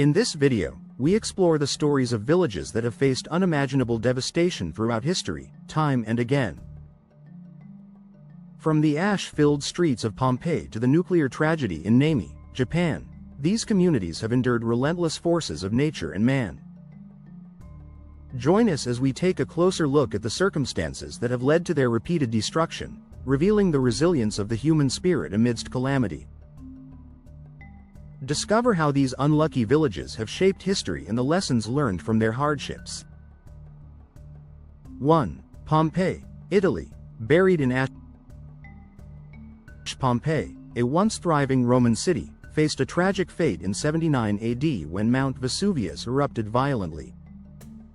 In this video, we explore the stories of villages that have faced unimaginable devastation throughout history, time and again. From the ash-filled streets of Pompeii to the nuclear tragedy in Nami, Japan, these communities have endured relentless forces of nature and man. Join us as we take a closer look at the circumstances that have led to their repeated destruction, revealing the resilience of the human spirit amidst calamity. Discover how these unlucky villages have shaped history and the lessons learned from their hardships. 1. Pompeii, Italy. Buried in ash, Pompeii, a once thriving Roman city, faced a tragic fate in 79 AD when Mount Vesuvius erupted violently.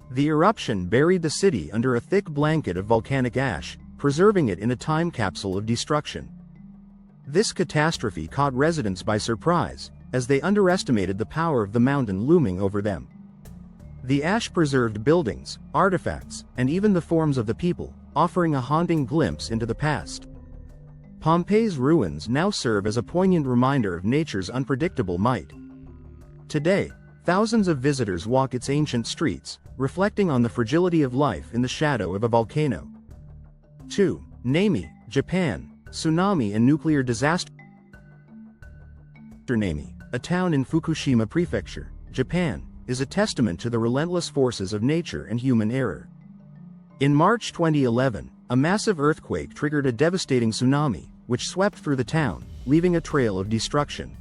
The eruption buried the city under a thick blanket of volcanic ash, preserving it in a time capsule of destruction. This catastrophe caught residents by surprise, as they underestimated the power of the mountain looming over them. The ash preserved buildings, artifacts, and even the forms of the people, offering a haunting glimpse into the past. Pompeii's ruins now serve as a poignant reminder of nature's unpredictable might. Today, thousands of visitors walk its ancient streets, reflecting on the fragility of life in the shadow of a volcano. 2. Nami, Japan. Tsunami and nuclear disaster. Nami, a town in Fukushima Prefecture, Japan, is a testament to the relentless forces of nature and human error. In March 2011, a massive earthquake triggered a devastating tsunami, which swept through the town, leaving a trail of destruction.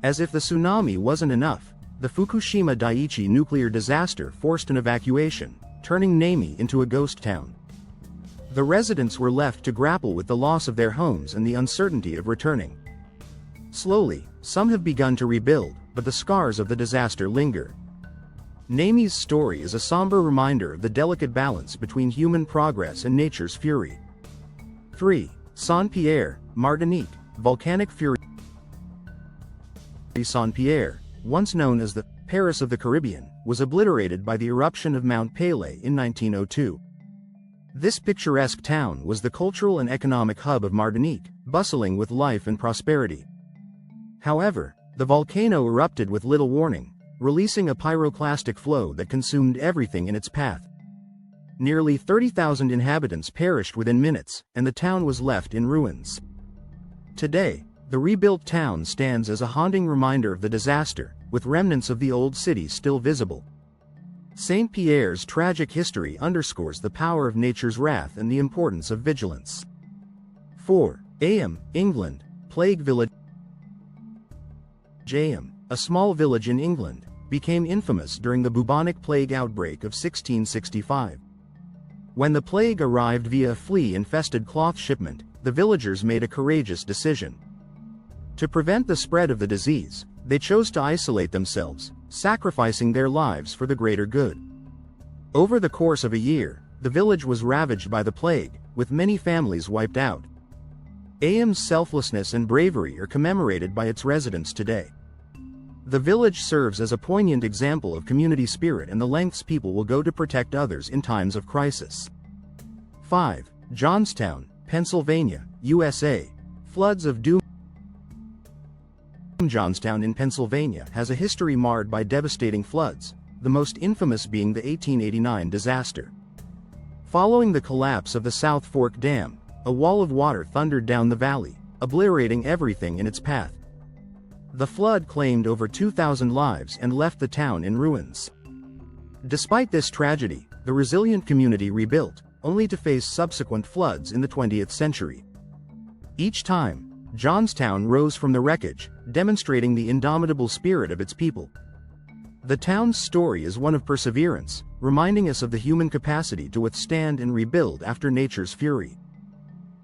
As if the tsunami wasn't enough, the Fukushima Daiichi nuclear disaster forced an evacuation, turning Nami into a ghost town. The residents were left to grapple with the loss of their homes and the uncertainty of returning. Slowly, some have begun to rebuild, but the scars of the disaster linger. Nami's story is a somber reminder of the delicate balance between human progress and nature's fury. 3. Saint-Pierre, Martinique. Volcanic fury. Saint-Pierre, once known as the Paris of the Caribbean, was obliterated by the eruption of Mount Pelée in 1902. This picturesque town was the cultural and economic hub of Martinique, bustling with life and prosperity. However, the volcano erupted with little warning, releasing a pyroclastic flow that consumed everything in its path. Nearly 30,000 inhabitants perished within minutes, and the town was left in ruins. Today, the rebuilt town stands as a haunting reminder of the disaster, with remnants of the old city still visible. Saint-Pierre's tragic history underscores the power of nature's wrath and the importance of vigilance. 4. Ayam, England. Plague village. Ayam, a small village in England, became infamous during the bubonic plague outbreak of 1665. When the plague arrived via a flea-infested cloth shipment, the villagers made a courageous decision. To prevent the spread of the disease, they chose to isolate themselves, sacrificing their lives for the greater good. Over the course of a year, the village was ravaged by the plague, with many families wiped out. Ayam's selflessness and bravery are commemorated by its residents today. The village serves as a poignant example of community spirit and the lengths people will go to protect others in times of crisis. 5. Johnstown, Pennsylvania, USA. Floods of doom. Johnstown in Pennsylvania has a history marred by devastating floods, the most infamous being the 1889 disaster. Following the collapse of the South Fork Dam, a wall of water thundered down the valley, obliterating everything in its path. The flood claimed over 2,000 lives and left the town in ruins. Despite this tragedy, the resilient community rebuilt, only to face subsequent floods in the 20th century. Each time, Johnstown rose from the wreckage, demonstrating the indomitable spirit of its people. The town's story is one of perseverance, reminding us of the human capacity to withstand and rebuild after nature's fury.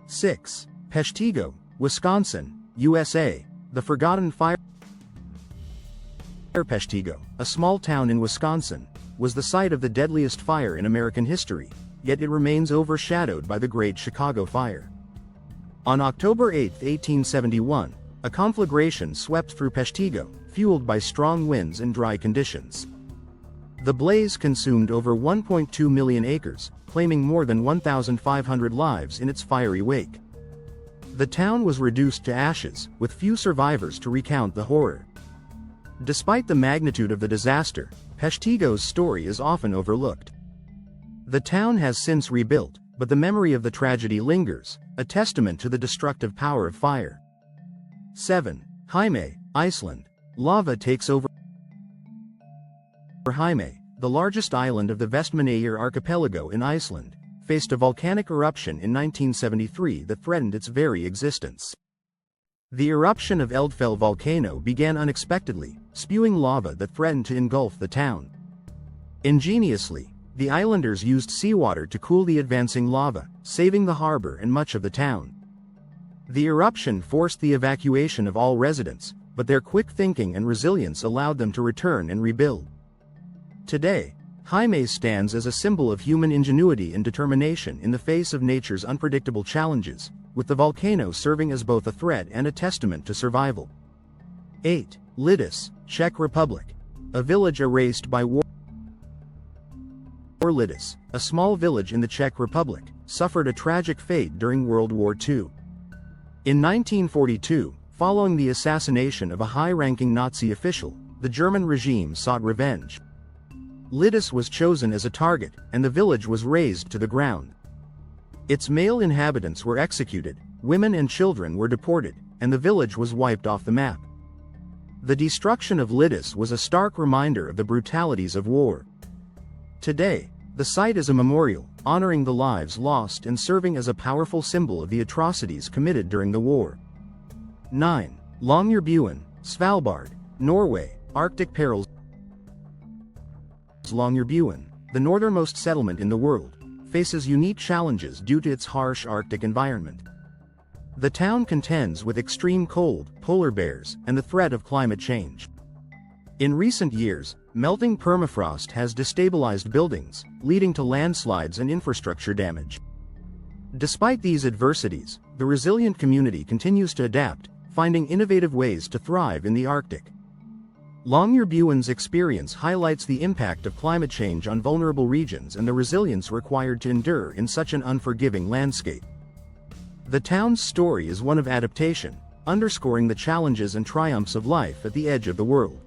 6. Peshtigo, Wisconsin, USA. The Forgotten Fire. Peshtigo, a small town in Wisconsin, was the site of the deadliest fire in American history, yet it remains overshadowed by the Great Chicago Fire. On October 8, 1871, a conflagration swept through Peshtigo, fueled by strong winds and dry conditions. The blaze consumed over 1.2 million acres, claiming more than 1,500 lives in its fiery wake. The town was reduced to ashes, with few survivors to recount the horror. Despite the magnitude of the disaster, Peshtigo's story is often overlooked. The town has since rebuilt, but the memory of the tragedy lingers, a testament to the destructive power of fire. 7. Heimaey, Iceland. Lava takes over Heimaey, the largest island of the Vestmannaeyjar archipelago in Iceland, faced a volcanic eruption in 1973 that threatened its very existence. The eruption of Eldfell volcano began unexpectedly, spewing lava that threatened to engulf the town. Ingeniously, the islanders used seawater to cool the advancing lava, saving the harbor and much of the town. The eruption forced the evacuation of all residents, but their quick thinking and resilience allowed them to return and rebuild. Today, Heimaey stands as a symbol of human ingenuity and determination in the face of nature's unpredictable challenges, with the volcano serving as both a threat and a testament to survival. 8. Lidice, Czech Republic. A village erased by war. Lidice, a small village in the Czech Republic, suffered a tragic fate during World War II. In 1942, following the assassination of a high-ranking Nazi official, the German regime sought revenge. Lidice was chosen as a target, and the village was razed to the ground. Its male inhabitants were executed, women and children were deported, and the village was wiped off the map. The destruction of Lidice was a stark reminder of the brutalities of war. Today, the site is a memorial, honoring the lives lost and serving as a powerful symbol of the atrocities committed during the war. 9. Longyearbyen, Svalbard, Norway, Arctic perils. Longyearbyen, the northernmost settlement in the world, faces unique challenges due to its harsh Arctic environment. The town contends with extreme cold, polar bears, and the threat of climate change. In recent years, melting permafrost has destabilized buildings, leading to landslides and infrastructure damage. Despite these adversities, the resilient community continues to adapt, finding innovative ways to thrive in the Arctic. Longyearbyen's experience highlights the impact of climate change on vulnerable regions and the resilience required to endure in such an unforgiving landscape. The town's story is one of adaptation, underscoring the challenges and triumphs of life at the edge of the world.